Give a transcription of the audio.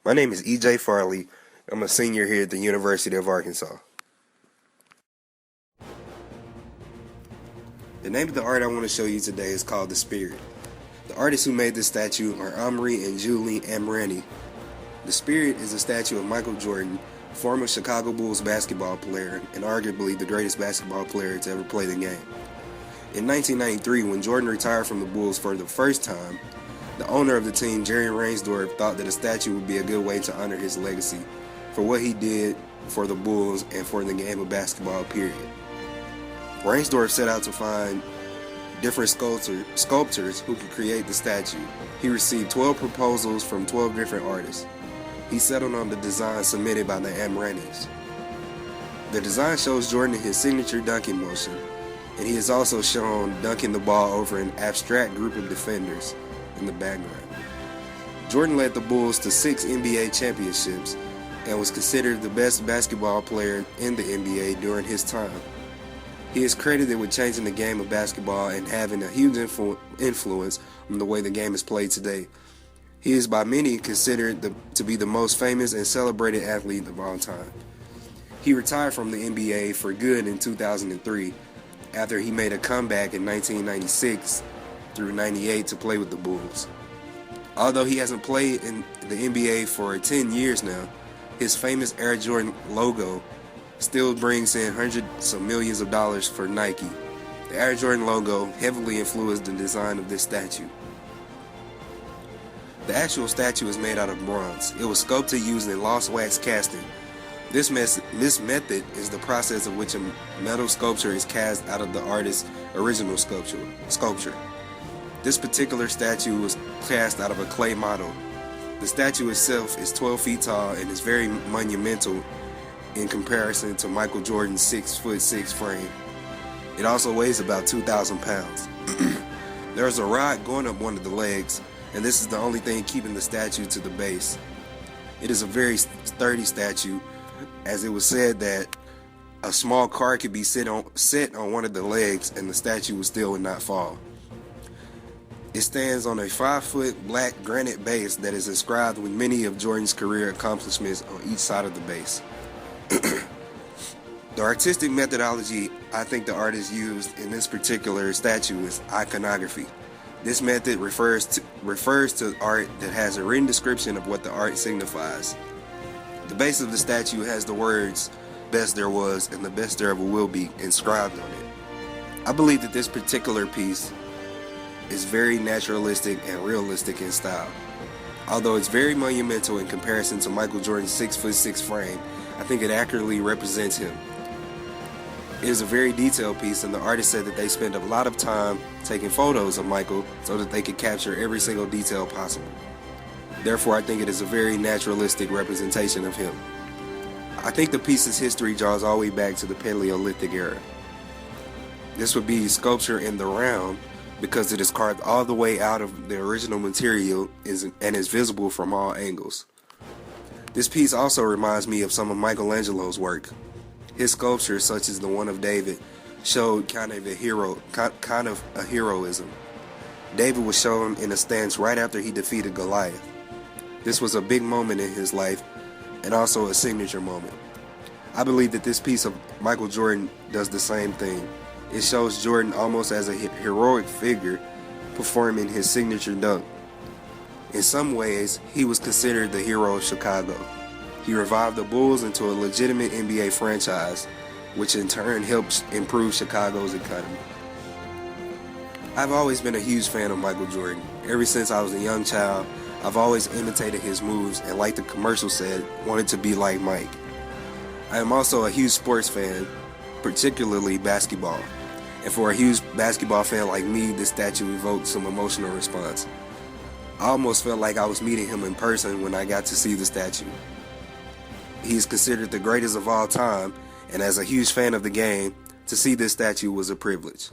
My name is EJ Farley. I'm a senior here at the University of Arkansas. The name of the art I want to show you today is called The Spirit. The artists who made this statue are Omri and Julie Amrani. The Spirit is a statue of Michael Jordan, former Chicago Bulls basketball player and arguably the greatest basketball player to ever play the game. In 1993, when Jordan retired from the Bulls for the first time, the owner of the team, Jerry Reinsdorf, thought that a statue would be a good way to honor his legacy for what he did for the Bulls and for the game of basketball, period. Reinsdorf set out to find different sculptors who could create the statue. He received 12 proposals from 12 different artists. He settled on the design submitted by the Amranis. The design shows Jordan in his signature dunking motion, and he is also shown dunking the ball over an abstract group of defenders in the background. Jordan led the Bulls to 6 NBA championships and was considered the best basketball player in the NBA during his time. He is credited with changing the game of basketball and having a huge influence on the way the game is played today. He is by many considered to be the most famous and celebrated athlete of all time. He retired from the NBA for good in 2003 after he made a comeback in 1996 through 98 to play with the Bulls. Although he hasn't played in the NBA for 10 years now, his famous Air Jordan logo still brings in hundreds of millions of dollars for Nike. The Air Jordan logo heavily influenced the design of this statue. The actual statue is made out of bronze. It was sculpted using lost wax casting. This method is the process of which a metal sculpture is cast out of the artist's original sculpture. This particular statue was cast out of a clay model. The statue itself is 12 feet tall and is very monumental in comparison to Michael Jordan's 6'6" frame. It also weighs about 2,000 pounds. There's a rod going up one of the legs, and this is the only thing keeping the statue to the base. It is a very sturdy statue, as it was said that a small car could be set on one of the legs and the statue would not fall. It stands on a 5-foot black granite base that is inscribed with many of Jordan's career accomplishments on each side of the base. The artistic methodology I think the artist used in this particular statue is iconography. This method refers to art that has a written description of what the art signifies. The base of the statue has the words, "Best there was and the best there ever will be," inscribed on it. I believe that this particular piece is very naturalistic and realistic in style. Although it's very monumental in comparison to Michael Jordan's 6'6" frame, I think it accurately represents him. It is a very detailed piece, and the artist said that they spent a lot of time taking photos of Michael so that they could capture every single detail possible. Therefore, I think it is a very naturalistic representation of him. I think the piece's history draws all the way back to the Paleolithic era. This would be sculpture in the round because it is carved all the way out of the original material and is visible from all angles. This piece also reminds me of some of Michelangelo's work. His sculptures, such as the one of David, showed kind of a heroism. David was shown in a stance right after he defeated Goliath. This was a big moment in his life and also a signature moment. I believe that this piece of Michael Jordan does the same thing. It shows Jordan almost as a heroic figure performing his signature dunk. In some ways, he was considered the hero of Chicago. He revived the Bulls into a legitimate NBA franchise, which in turn helped improve Chicago's economy. I've always been a huge fan of Michael Jordan. Ever since I was a young child, I've always imitated his moves and, like the commercial said, wanted to be like Mike. I am also a huge sports fan, particularly basketball. And for a huge basketball fan like me, this statue evoked some emotional response. I almost felt like I was meeting him in person when I got to see the statue. He is considered the greatest of all time, and as a huge fan of the game, to see this statue was a privilege.